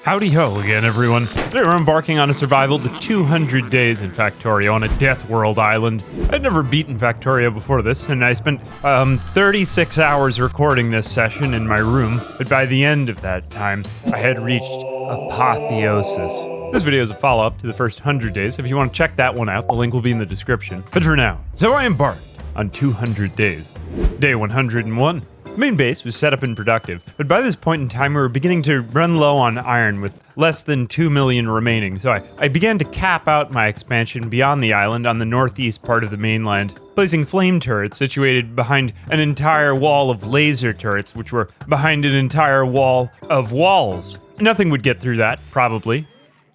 Howdy ho again, everyone. Today we're embarking on a survival to 200 days in Factorio on a Death World island. I'd never beaten Factorio before this, and I spent 36 hours recording this session in my room, but by the end of that time, I had reached apotheosis. This video is a follow-up to the first 100 days. If you want to check that one out, the link will be in the description. But for now, so I embarked on 200 days. Day 101. The main base was set up and productive, but by this point in time we were beginning to run low on iron with less than 2 million remaining, so I began to cap out my expansion beyond the island on the northeast part of the mainland, placing flame turrets situated behind an entire wall of laser turrets, which were behind an entire wall of walls. Nothing would get through that, probably.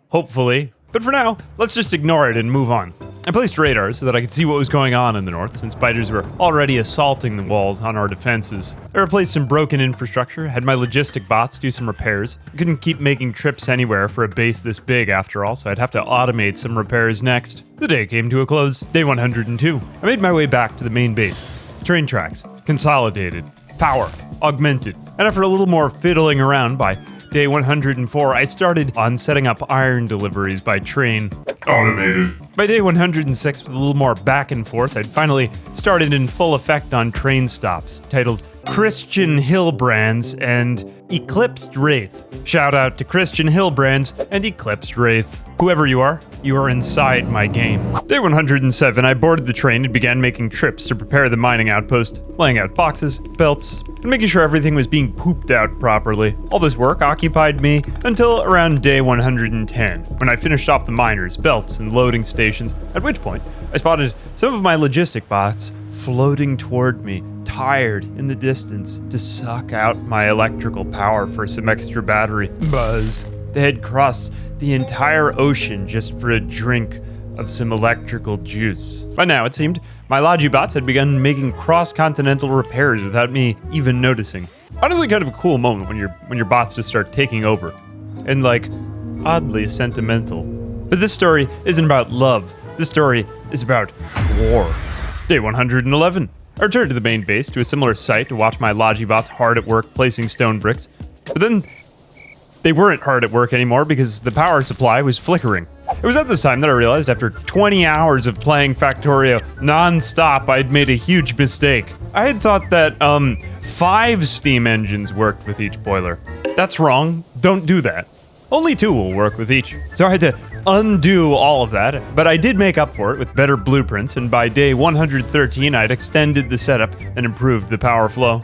Hopefully. But for now, let's just ignore it and move on. I placed radars so that I could see what was going on in the north, since spiders were already assaulting the walls on our defenses. I replaced some broken infrastructure, had my logistic bots do some repairs. I couldn't keep making trips anywhere for a base this big after all, so I'd have to automate some repairs next. The day came to a close. Day 102. I made my way back to the main base. Train tracks, consolidated, power, augmented, and after a little more fiddling around by Day 104, I started on setting up iron deliveries by train. Automated. By day 106, with a little more back and forth, I'd finally started in full effect on train stops, titled Christian Hillbrands and Eclipsed Wraith. Shout out to Christian Hillbrands and Eclipsed Wraith. Whoever you are inside my game. Day 107, I boarded the train and began making trips to prepare the mining outpost, laying out boxes, belts, and making sure everything was being pooped out properly. All this work occupied me until around day 110, when I finished off the miners, belts, and loading stations, at which point I spotted some of my logistic bots floating toward me, tired in the distance to suck out my electrical power for some extra battery. Buzz. They had crossed the entire ocean just for a drink of some electrical juice. By now, it seemed, my Logibots had begun making cross-continental repairs without me even noticing. Honestly, kind of a cool moment when your bots just start taking over. And oddly sentimental. But this story isn't about love. This story is about war. Day 111. I returned to the main base to a similar site to watch my Logibots hard at work placing stone bricks. But then they weren't hard at work anymore because the power supply was flickering. It was at this time that I realized after 20 hours of playing Factorio non-stop, I'd made a huge mistake. I had thought that 5 steam engines worked with each boiler. That's wrong. Don't do that. Only 2 will work with each. So I had to undo all of that, but I did make up for it with better blueprints, and by day 113 I'd extended the setup and improved the power flow.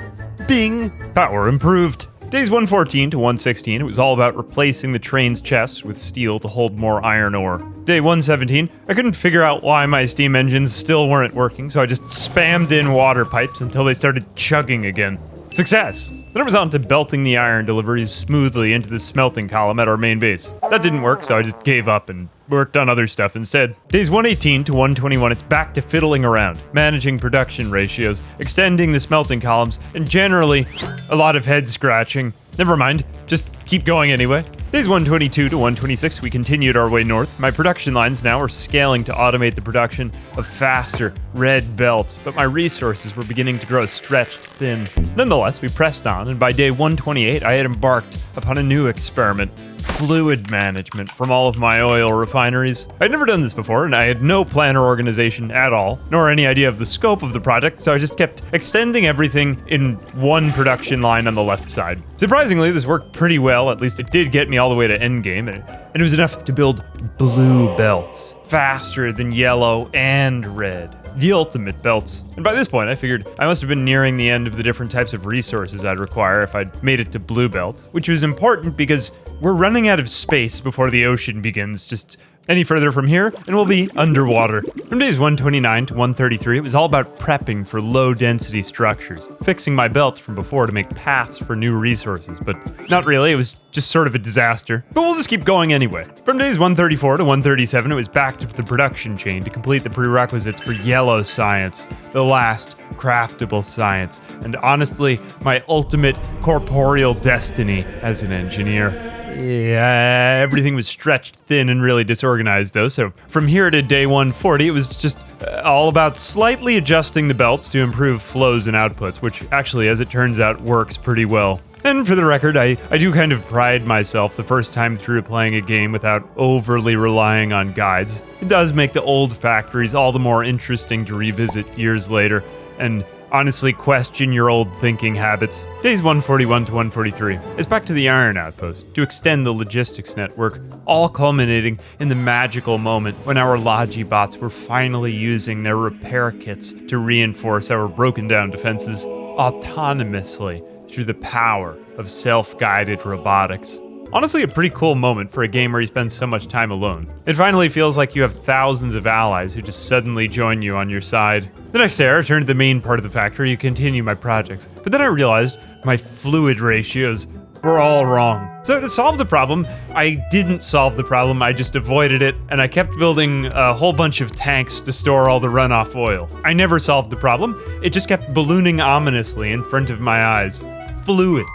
Bing! Power improved. Days 114 to 116, it was all about replacing the train's chest with steel to hold more iron ore. Day 117, I couldn't figure out why my steam engines still weren't working, so I just spammed in water pipes until they started chugging again. Success! Then it was on to belting the iron deliveries smoothly into the smelting column at our main base. That didn't work, so I just gave up and worked on other stuff instead. Days 118 to 121, it's back to fiddling around, managing production ratios, extending the smelting columns, and generally, a lot of head scratching. Never mind, just keep going anyway. Days 122 to 126, we continued our way north. My production lines now were scaling to automate the production of faster red belts, but my resources were beginning to grow stretched thin. Nonetheless, we pressed on, and by day 128, I had embarked upon a new experiment. Fluid management from all of my oil refineries. I'd never done this before, and I had no plan or organization at all, nor any idea of the scope of the project, so I just kept extending everything in one production line on the left side. Surprisingly, this worked pretty well, at least it did get me all the way to endgame, and it was enough to build blue belts, faster than yellow and red. The ultimate belts. And by this point, I figured I must have been nearing the end of the different types of resources I'd require if I'd made it to blue belt, which was important because we're running out of space before the ocean begins just any further from here, and we'll be underwater. From days 129 to 133, it was all about prepping for low-density structures, fixing my belt from before to make paths for new resources, but not really, it was just sort of a disaster. But we'll just keep going anyway. From days 134 to 137, it was back to the production chain to complete the prerequisites for yellow science, the last craftable science, and honestly, my ultimate corporeal destiny as an engineer. Yeah, everything was stretched thin and really disorganized though, so from here to day 140, it was just all about slightly adjusting the belts to improve flows and outputs, which actually, as it turns out, works pretty well. And for the record, I do kind of pride myself the first time through playing a game without overly relying on guides. It does make the old factories all the more interesting to revisit years later, and honestly question your old thinking habits. Days 141 to 143 is back to the Iron Outpost to extend the logistics network, all culminating in the magical moment when our Logi bots were finally using their repair kits to reinforce our broken down defenses autonomously through the power of self-guided robotics. Honestly, a pretty cool moment for a game where you spend so much time alone. It finally feels like you have thousands of allies who just suddenly join you on your side. The next day, I returned to the main part of the factory to continue my projects, but then I realized my fluid ratios were all wrong. So to solve the problem, I didn't solve the problem, I just avoided it, and I kept building a whole bunch of tanks to store all the runoff oil. I never solved the problem, it just kept ballooning ominously in front of my eyes. Fluid.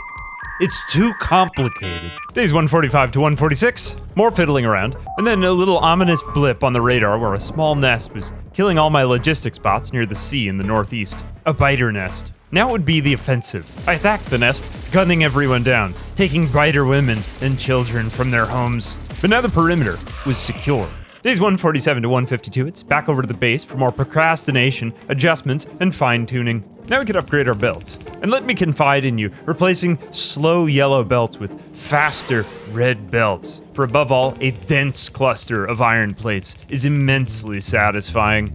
It's too complicated. Days 145 to 146, more fiddling around, and then a little ominous blip on the radar where a small nest was killing all my logistics bots near the sea in the northeast. A biter nest. Now it would be the offensive. I attacked the nest, gunning everyone down, taking biter women and children from their homes. But now the perimeter was secure. Days 147 to 152, it's back over to the base for more procrastination, adjustments, and fine-tuning. Now we can upgrade our belts. And let me confide in you, replacing slow yellow belts with faster red belts. For above all, a dense cluster of iron plates is immensely satisfying.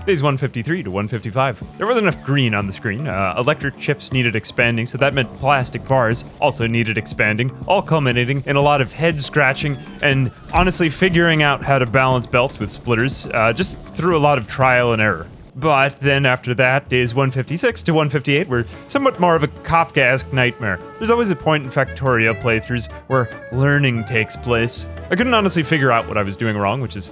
Days 153 to 155. There wasn't enough green on the screen. Electric chips needed expanding, so that meant plastic bars also needed expanding, all culminating in a lot of head scratching and honestly figuring out how to balance belts with splitters, just through a lot of trial and error. But then after that, days 156 to 158 were somewhat more of a Kafkaesque nightmare. There's always a point in Factorio playthroughs where learning takes place. I couldn't honestly figure out what I was doing wrong, which is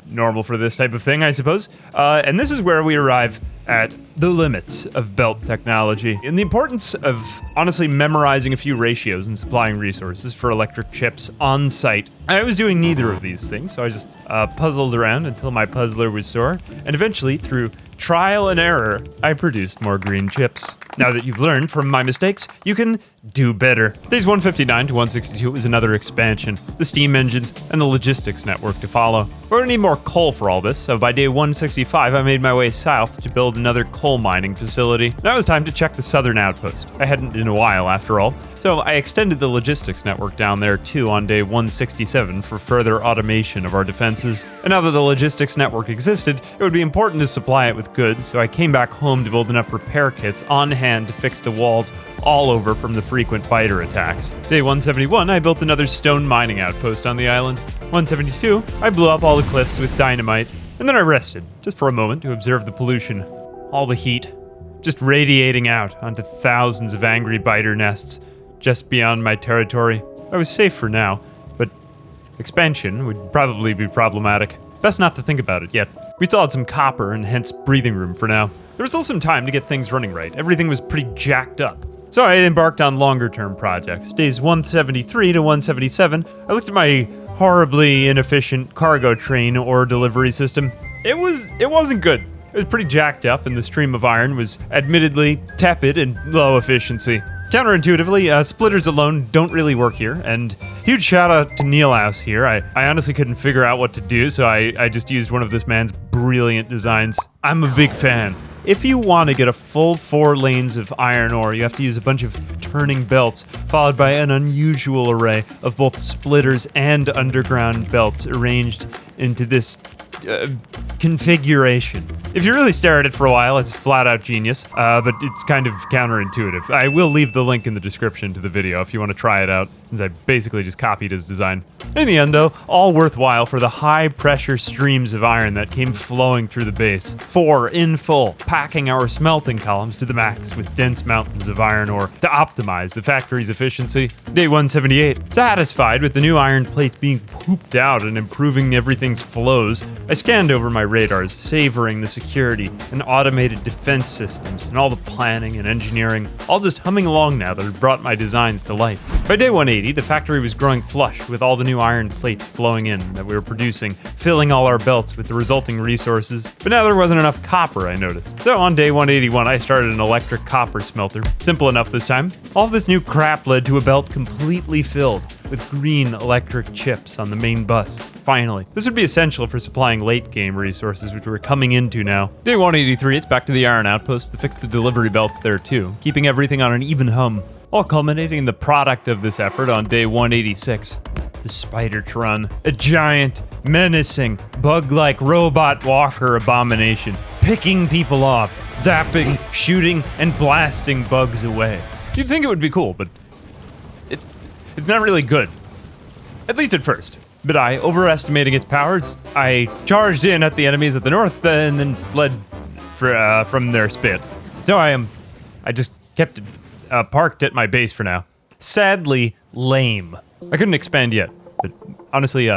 normal for this type of thing, I suppose. And this is where we arrive at the limits of belt technology and the importance of honestly memorizing a few ratios and supplying resources for electric chips on site. I was doing neither of these things, so I just puzzled around until my puzzler was sore, and eventually, through trial and error, I produced more green chips. Now that you've learned from my mistakes, you can do better. Days 159 to 162 was another expansion, the steam engines and the logistics network to follow. We're gonna need more coal for all this, so by day 165 I made my way south to build another coal mining facility. Now it was time to check the southern outpost. I hadn't in a while after all, so I extended the logistics network down there too on day 167 for further automation of our defenses. And now that the logistics network existed, it would be important to supply it with goods, so I came back home to build enough repair kits on hand to fix the walls all over from the frequent biter attacks. Day 171, I built another stone mining outpost on the island. 172, I blew up all the cliffs with dynamite, and then I rested, just for a moment to observe the pollution. All the heat, just radiating out onto thousands of angry biter nests just beyond my territory. I was safe for now, but expansion would probably be problematic. Best not to think about it yet. We still had some copper and hence breathing room for now. There was still some time to get things running right. Everything was pretty jacked up. So I embarked on longer term projects. Days 173 to 177, I looked at my horribly inefficient cargo train ore delivery system. It wasn't good. It was pretty jacked up and the stream of iron was admittedly tepid and low efficiency. Counterintuitively, splitters alone don't really work here, and huge shout out to Neilhouse here. I honestly couldn't figure out what to do, so I just used one of this man's brilliant designs. I'm a big fan. If you want to get a full 4 lanes of iron ore, you have to use a bunch of turning belts, followed by an unusual array of both splitters and underground belts arranged into this configuration. If you really stare at it for a while, it's flat out genius, but it's kind of counterintuitive. I will leave the link in the description to the video if you want to try it out, since I basically just copied his design. In the end though, all worthwhile for the high pressure streams of iron that came flowing through the base. 4 in full, packing our smelting columns to the max with dense mountains of iron ore to optimize the factory's efficiency. Day 178, satisfied with the new iron plates being pooped out and improving everything's flows, I scanned over my radars, savoring the security and automated defense systems and all the planning and engineering, all just humming along now that had brought my designs to life. By day 180, the factory was growing flush with all the new iron plates flowing in that we were producing, filling all our belts with the resulting resources. But now there wasn't enough copper, I noticed. So on day 181, I started an electric copper smelter. Simple enough this time. All of this new crap led to a belt completely filled with green electric chips on the main bus. Finally. This would be essential for supplying late-game resources, which we're coming into now. Day 183, it's back to the iron outpost to fix the delivery belts there too, keeping everything on an even hum. All culminating in the product of this effort on day 186. The spidertron. A giant, menacing, bug-like robot walker abomination. Picking people off, zapping, shooting, and blasting bugs away. You'd think it would be cool, but it's not really good. At least at first. But I, overestimating its powers, I charged in at the enemies at the north and then fled from their spit. So I just kept it parked at my base for now. Sadly, lame. I couldn't expand yet, but honestly,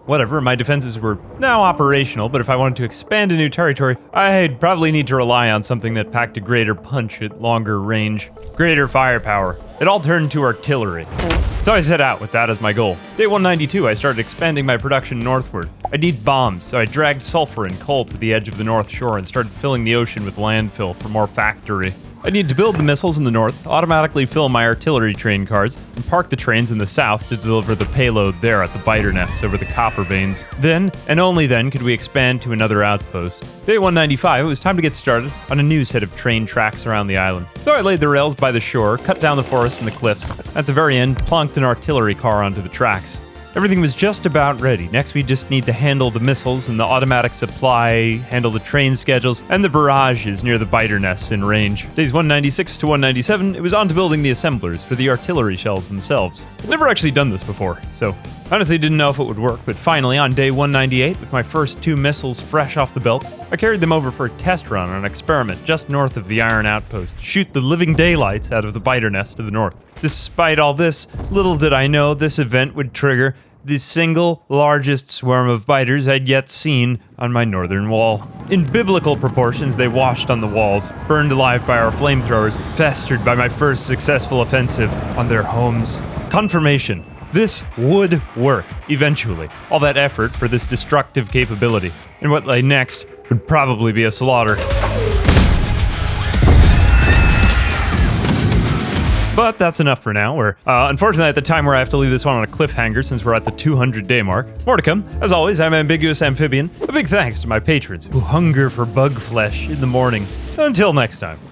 whatever, my defenses were now operational, but if I wanted to expand a new territory, I'd probably need to rely on something that packed a greater punch at longer range, greater firepower. It all turned to artillery. So I set out with that as my goal. Day 192, I started expanding my production northward. I need bombs, so I dragged sulfur and coal to the edge of the North Shore and started filling the ocean with landfill for more factory. I need to build the missiles in the north, automatically fill my artillery train cars, and park the trains in the south to deliver the payload there at the biter nests over the copper veins. Then, and only then, could we expand to another outpost. Day 195, it was time to get started on a new set of train tracks around the island. So I laid the rails by the shore, cut down the forests and the cliffs. At the very end, plunked an artillery car onto the tracks. Everything was just about ready. Next, we just need to handle the missiles and the automatic supply, handle the train schedules, and the barrages near the biter nests in range. Days 196 to 197, it was on to building the assemblers for the artillery shells themselves. I've never actually done this before, so honestly didn't know if it would work, but finally, on day 198, with my first 2 missiles fresh off the belt, I carried them over for a test run on an experiment just north of the iron outpost to shoot the living daylights out of the biter nest to the north. Despite all this, little did I know this event would trigger the single largest swarm of biters I'd yet seen on my northern wall. In biblical proportions, they washed on the walls, burned alive by our flamethrowers, festered by my first successful offensive on their homes. Confirmation. This would work, eventually. All that effort for this destructive capability. And what lay next would probably be a slaughter. But that's enough for now. We're unfortunately at the time where I have to leave this one on a cliffhanger since we're at the 200-day mark. More to come. As always, I'm Ambiguous Amphibian. A big thanks to my patrons who hunger for bug flesh in the morning. Until next time.